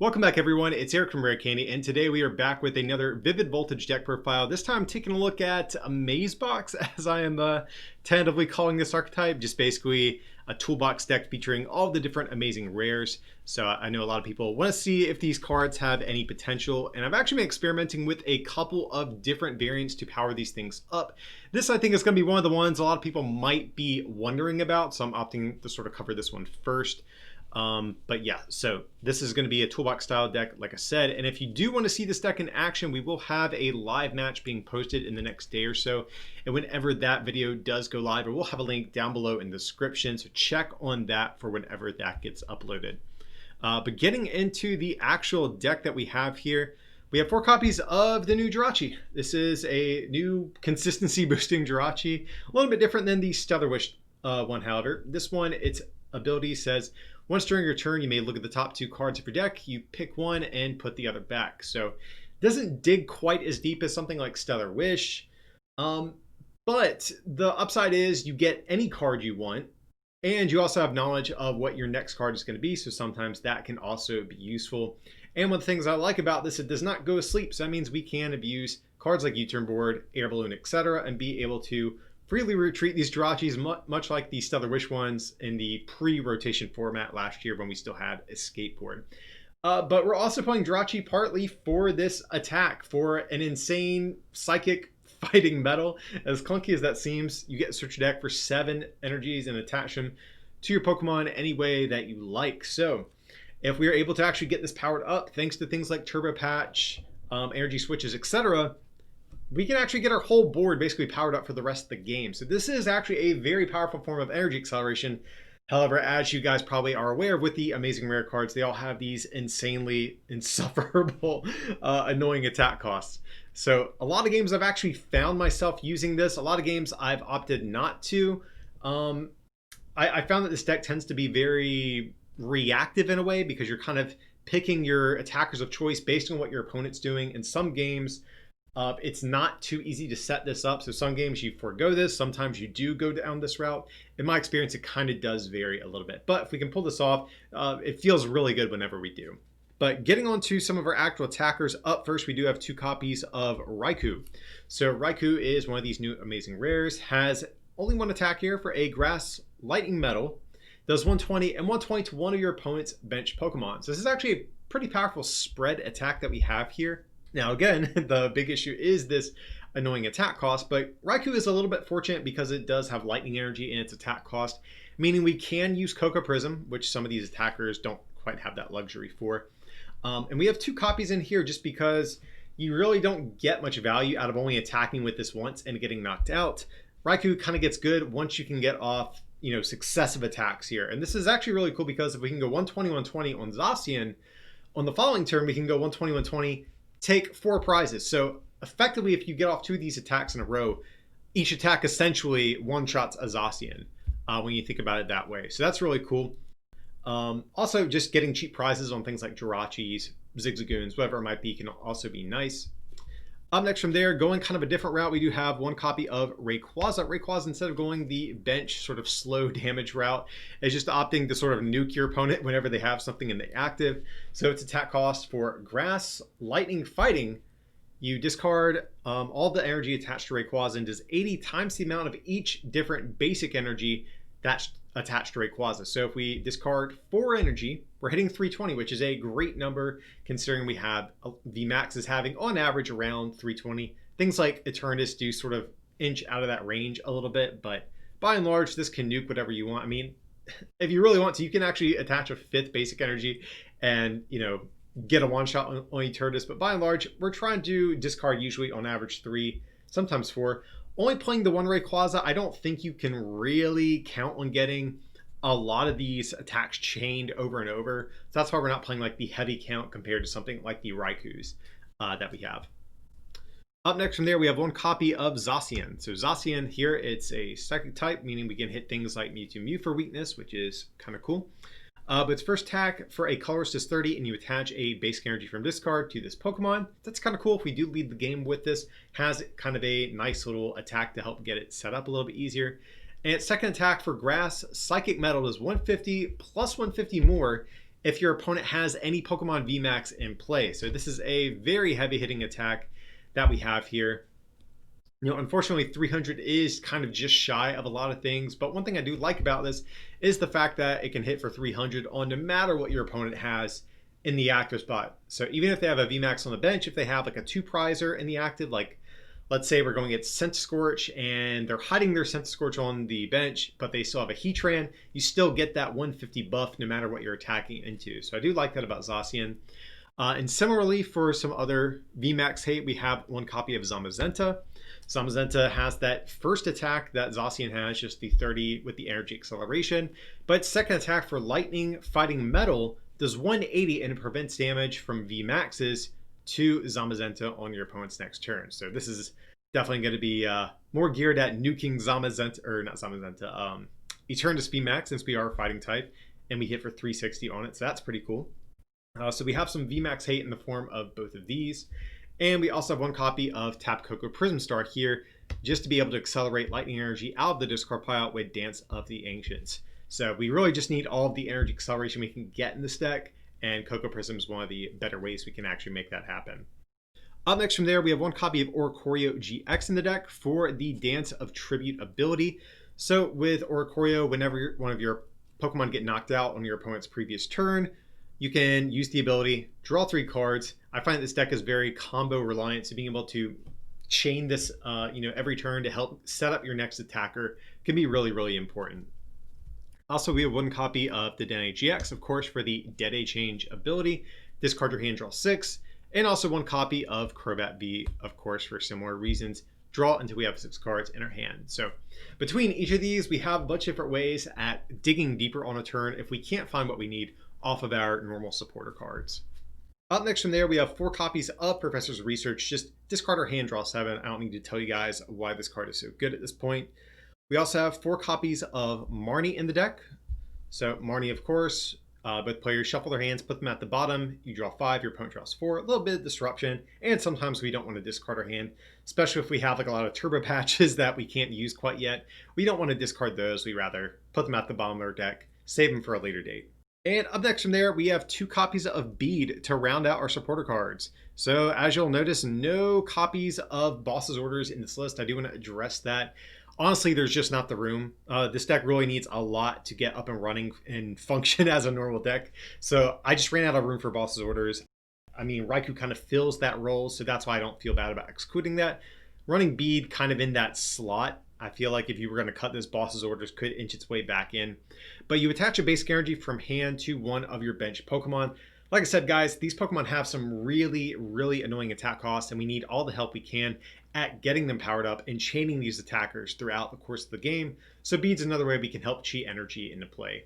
Welcome back everyone, it's Eric from Rare Candy, and today we are back with another Vivid Voltage deck profile. This time taking a look at Amaze box, as I am tentatively calling this archetype. Just basically a toolbox deck featuring all the different amazing rares. So I know a lot of people want to see if these cards have any potential, and I've actually been experimenting with a couple of different variants to power these things up. This I think is going to be one of the ones a lot of people might be wondering about, so I'm opting to sort of cover this one first. But yeah, so this is going to be a toolbox style deck, like I said, and if you do want to see this deck in action, we will have a live match being posted in the next day or so, and whenever that video does go live, we'll have a link down below in the description, so check on that for whenever that gets uploaded. But getting into the actual deck that we have here, we have 4 copies of the new Jirachi. This is a new consistency boosting Jirachi, a little bit different than the Stellar Wish one, however. This one, its ability says, once during your turn, you may look at the top 2 cards of your deck, you pick one and put the other back. So it doesn't dig quite as deep as something like Stellar Wish, but the upside is you get any card you want, and you also have knowledge of what your next card is going to be, so sometimes that can also be useful. And one of the things I like about this, it does not go to sleep, so that means we can abuse cards like U-Turn Board, Air Balloon, etc., and be able to freely retreat these Jirachis, much like the Stellar Wish ones in the pre-rotation format last year when we still had Escape Board. But we're also playing Jirachi partly for this attack, for an insane psychic fighting metal. As clunky as that seems, you get to search your deck for 7 energies and attach them to your Pokemon any way that you like. So if we are able to actually get this powered up, thanks to things like Turbo Patch, energy switches, etc., we can actually get our whole board basically powered up for the rest of the game. So this is actually a very powerful form of energy acceleration. However, as you guys probably are aware, with the amazing rare cards, they all have these insanely insufferable, annoying attack costs. So a lot of games I've actually found myself using this. A lot of games I've opted not to. I found that this deck tends to be very reactive in a way, because you're kind of picking your attackers of choice based on what your opponent's doing. In some games, it's not too easy to set this up, so some games you forego this, sometimes you do go down this route. In my experience, it kind of does vary a little bit, but if we can pull this off, it feels really good whenever we do. But getting on to some of our actual attackers, up first we do have 2 copies of Raikou. So Raikou is one of these new amazing rares, has only 1 attack here for a Grass Lightning Metal, does 120 and 120 to one of your opponent's bench Pokemon. So this is actually a pretty powerful spread attack that we have here. Now again, the big issue is this annoying attack cost, but Raikou is a little bit fortunate because it does have lightning energy in its attack cost, meaning we can use Cocoa Prism, which some of these attackers don't quite have that luxury for. And we have 2 copies in here just because you really don't get much value out of only attacking with this once and getting knocked out. Raikou kind of gets good once you can get off, successive attacks here. And this is actually really cool because if we can go 120, 120 on Zacian, on the following turn we can go 120, 120, take 4 prizes. So effectively, if you get off 2 of these attacks in a row, each attack essentially one-shots a Zacian when you think about it that way. So that's really cool. Also, just getting cheap prizes on things like Jirachis, Zigzagoons, whatever it might be, can also be nice. Up next from there, going kind of a different route, we do have 1 copy of Rayquaza. Rayquaza, instead of going the bench sort of slow damage route, is just opting to sort of nuke your opponent whenever they have something in the active. So its attack cost for Grass Lightning Fighting, you discard all the energy attached to Rayquaza and does 80 times the amount of each different basic energy that's attached to Rayquaza. So if we discard 4 energy, we're hitting 320, which is a great number considering we have Vmax is having on average around 320. Things like Eternatus do sort of inch out of that range a little bit, but by and large, this can nuke whatever you want. I mean, if you really want to, you can actually attach a 5th basic energy and, get a one-shot on Eternatus, but by and large, we're trying to discard usually on average 3, sometimes 4. Only playing the 1 Rayquaza, I don't think you can really count on getting a lot of these attacks chained over and over. So that's why we're not playing like the heavy count compared to something like the Raikous that we have. Up next from there, we have 1 copy of Zacian. So Zacian here, it's a psychic type, meaning we can hit things like Mewtwo Mew for weakness, which is kind of cool. But its first attack for a colorless is 30, and you attach a basic energy from discard to this Pokemon. That's kind of cool if we do lead the game with this. Has kind of a nice little attack to help get it set up a little bit easier. And its second attack for Grass Psychic Metal is 150 plus 150 more, if your opponent has any Pokemon VMAX in play. So this is a very heavy hitting attack that we have here. Unfortunately, 300 is kind of just shy of a lot of things, but one thing I do like about this is the fact that it can hit for 300 on no matter what your opponent has in the active spot. So even if they have a VMAX on the bench, if they have like a 2-prizer in the active, like let's say we're going against Scorch and they're hiding their Scorch on the bench, but they still have a Heatran, you still get that 150 buff no matter what you're attacking into. So I do like that about Zacian. And similarly, for some other Vmax Hate, we have one copy of Zamazenta. Zamazenta has that first attack that Zacian has, just the 30 with the energy acceleration. But second attack for Lightning Fighting Metal does 180 and it prevents damage from Vmaxes to Zamazenta on your opponent's next turn. So this is definitely going to be more geared at nuking Zamazenta, or not Zamazenta, Eternus Vmax, since we are a fighting type, and we hit for 360 on it. So that's pretty cool. So we have some Vmax Hate in the form of both of these. And we also have one copy of Tap Coco Prism Star here, just to be able to accelerate lightning energy out of the discard pile with Dance of the Ancients. So we really just need all of the energy acceleration we can get in this deck, and Coco Prism is one of the better ways we can actually make that happen. Up next from there, we have one copy of Oricorio GX in the deck for the Dance of Tribute ability. So with Oricorio, whenever one of your Pokemon get knocked out on your opponent's previous turn, you can use the ability, draw 3 cards. I find this deck is very combo reliant, so being able to chain this every turn to help set up your next attacker can be really, really important. Also, we have one copy of the Dene GX, of course, for the Dede Change ability. Discard your hand, draw 6. And also one copy of Crobat V, of course, for similar reasons. Draw until we have 6 cards in our hand. So between each of these, we have a bunch of different ways at digging deeper on a turn if we can't find what we need off of our normal supporter cards. Up next from there, we have 4 copies of Professor's Research. Just discard our hand, draw 7. I don't need to tell you guys why this card is so good at this point. We also have 4 copies of Marnie in the deck. So Marnie, of course, both players shuffle their hands, put them at the bottom. You draw 5, your opponent draws 4. A little bit of disruption, and sometimes we don't want to discard our hand, especially if we have like a lot of turbo patches that we can't use quite yet. We don't want to discard those. We rather put them at the bottom of our deck, save them for a later date. And up next from there, we have 2 copies of Bead to round out our supporter cards. So as you'll notice, no copies of Boss's Orders in this list. I do want to address that. Honestly, there's just not the room. This deck really needs a lot to get up and running and function as a normal deck. So I just ran out of room for Boss's Orders. I mean, Raikou kind of fills that role, so that's why I don't feel bad about excluding that. Running Bead kind of in that slot, I feel like if you were going to cut this, Boss's Orders could inch its way back in. But you attach a basic energy from hand to one of your bench Pokemon. Like I said, guys, these Pokemon have some really, really annoying attack costs, and we need all the help we can at getting them powered up and chaining these attackers throughout the course of the game. So Bead's another way we can help cheat energy into play.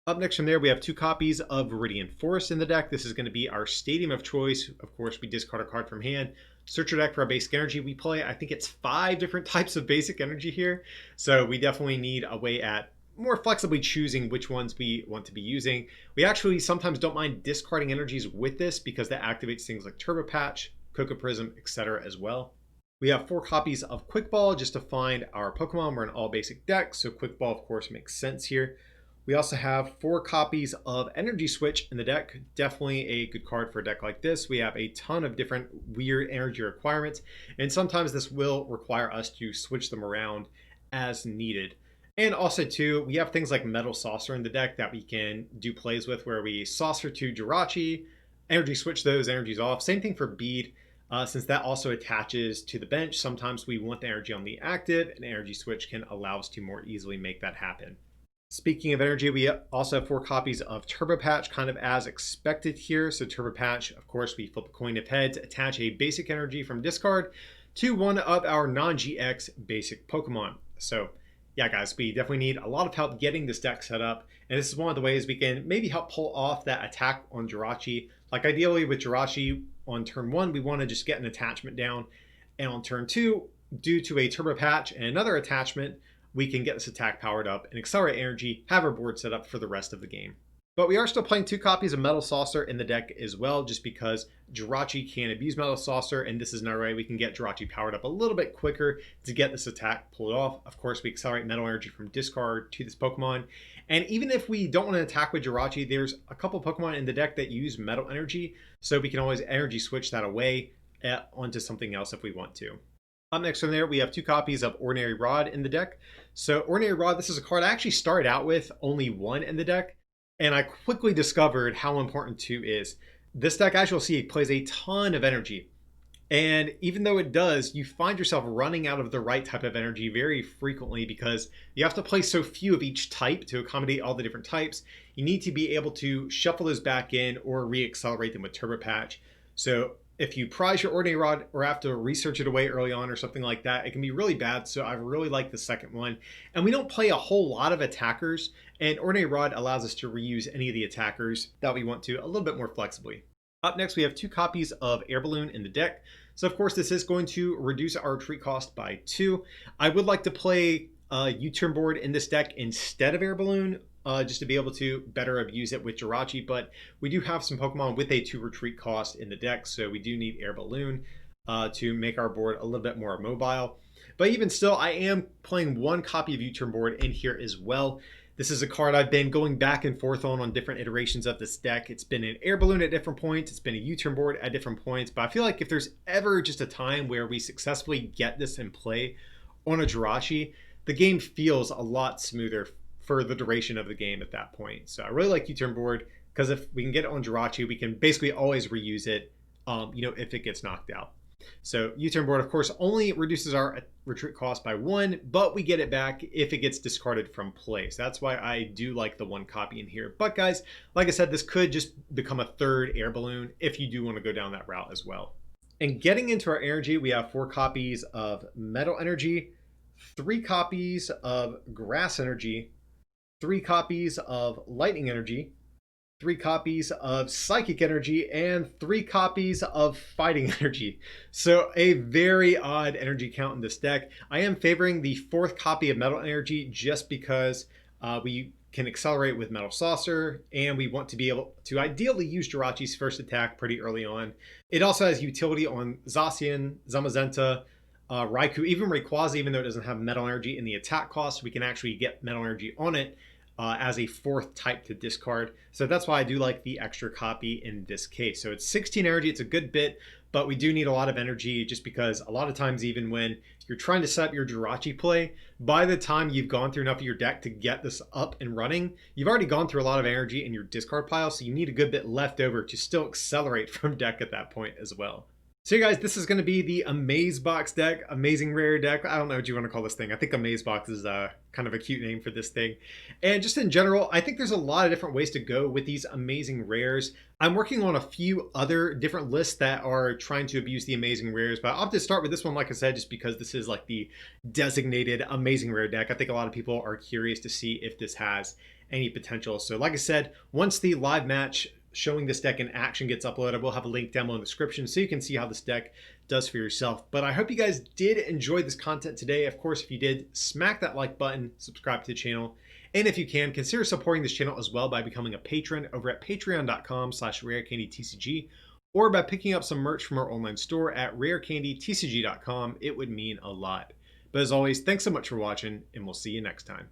Up next from there, we have 2 copies of Viridian Forest in the deck. This is going to be our stadium of choice. Of course, we discard a card from hand, search your deck for a basic energy. We play, I think it's 5 different types of basic energy here. So we definitely need a way at more flexibly choosing which ones we want to be using. We actually sometimes don't mind discarding energies with this because that activates things like Turbo Patch, Coco Prism, etc. as well. We have 4 copies of Quick Ball just to find our Pokemon. We're an all basic deck, so Quick Ball, of course, makes sense here. We also have 4 copies of Energy Switch in the deck. Definitely a good card for a deck like this. We have a ton of different weird energy requirements, and sometimes this will require us to switch them around as needed. And also, too, we have things like Metal Saucer in the deck that we can do plays with, where we Saucer to Jirachi, Energy Switch those energies off. Same thing for Bead. Since that also attaches to the bench, sometimes we want the energy on the active, and Energy Switch can allow us to more easily make that happen. Speaking of energy, we also have 4 copies of Turbo Patch, kind of as expected here. So Turbo Patch, of course, we flip a coin of heads, attach a basic energy from discard to one of our non-GX basic Pokemon. So yeah, guys, we definitely need a lot of help getting this deck set up. And this is one of the ways we can maybe help pull off that attack on Jirachi. Like ideally with Jirachi on turn 1, we want to just get an attachment down. And on turn 2, due to a Turbo Patch and another attachment, we can get this attack powered up and accelerate energy, have our board set up for the rest of the game. But we are still playing 2 copies of Metal Saucer in the deck as well, just because Jirachi can abuse Metal Saucer, and this is another way we can get Jirachi powered up a little bit quicker to get this attack pulled off. Of course, we accelerate Metal Energy from discard to this Pokemon. And even if we don't want to attack with Jirachi, there's a couple Pokemon in the deck that use Metal Energy, so we can always Energy Switch that away onto something else if we want to. Up next from there, we have 2 copies of Ordinary Rod in the deck. So Ordinary Rod, this is a card I actually started out with only 1 in the deck. And I quickly discovered how important 2 is. This deck, as you'll see, plays a ton of energy. And even though it does, you find yourself running out of the right type of energy very frequently because you have to play so few of each type to accommodate all the different types. You need to be able to shuffle those back in or re-accelerate them with Turbo Patch. So if you prize your Ordinary Rod or have to research it away early on or something like that, it can be really bad. So I really like the second one. And we don't play a whole lot of attackers, and Ordinary Rod allows us to reuse any of the attackers that we want to a little bit more flexibly. Up next, we have 2 copies of Air Balloon in the deck. So of course, this is going to reduce our retreat cost by 2. I would like to play U-turn board in this deck instead of Air Balloon, just to be able to better abuse it with Jirachi, but we do have some Pokemon with a 2 retreat cost in the deck, so we do need Air Balloon to make our board a little bit more mobile. But even still, I am playing 1 copy of U-turn board in here as well. This is a card I've been going back and forth on different iterations of this deck. It's been an Air Balloon at different points, it's been a U-turn board at different points, but I feel like if there's ever just a time where we successfully get this in play on a Jirachi, the game feels a lot smoother for the duration of the game at that point. So I really like U-turn board because if we can get it on Jirachi, we can basically always reuse it, if it gets knocked out. So U-turn board, of course, only reduces our retreat cost by 1, but we get it back if it gets discarded from play. So that's why I do like the 1 copy in here. But guys, like I said, this could just become a 3rd Air Balloon if you do want to go down that route as well. And getting into our energy, we have 4 copies of Metal Energy, 3 copies of Grass Energy, 3 copies of Lightning Energy, 3 copies of Psychic Energy, and 3 copies of Fighting Energy. So a very odd energy count in this deck. I am favoring the 4th copy of Metal Energy just because we can accelerate with Metal Saucer, and we want to be able to ideally use Jirachi's first attack pretty early on. It also has utility on Zacian, Zamazenta, Raikou, even Rayquaza, even though it doesn't have Metal Energy in the attack cost, we can actually get Metal Energy on it as a 4th type to discard. So that's why I do like the extra copy in this case. So it's 16 energy, it's a good bit, but we do need a lot of energy just because a lot of times even when you're trying to set up your Jirachi play, by the time you've gone through enough of your deck to get this up and running, you've already gone through a lot of energy in your discard pile, so you need a good bit left over to still accelerate from deck at that point as well. So guys, this is going to be the Amaze Box deck, Amazing Rare deck. I don't know what you want to call this thing. I think Amaze Box is kind of a cute name for this thing. And just in general, I think there's a lot of different ways to go with these Amazing Rares. I'm working on a few other different lists that are trying to abuse the Amazing Rares, but I'll just start with this one, like I said, just because this is like the designated Amazing Rare deck. I think a lot of people are curious to see if this has any potential. So like I said, once the live match showing this deck in action gets uploaded, we'll have a link down below in the description so you can see how this deck does for yourself. But I hope you guys did enjoy this content today. Of course, if you did, smack that like button, subscribe to the channel, and if you can, consider supporting this channel as well by becoming a patron over at patreon.com/rarecandytcg or by picking up some merch from our online store at rarecandytcg.com. It would mean a lot. But as always, thanks so much for watching, and we'll see you next time.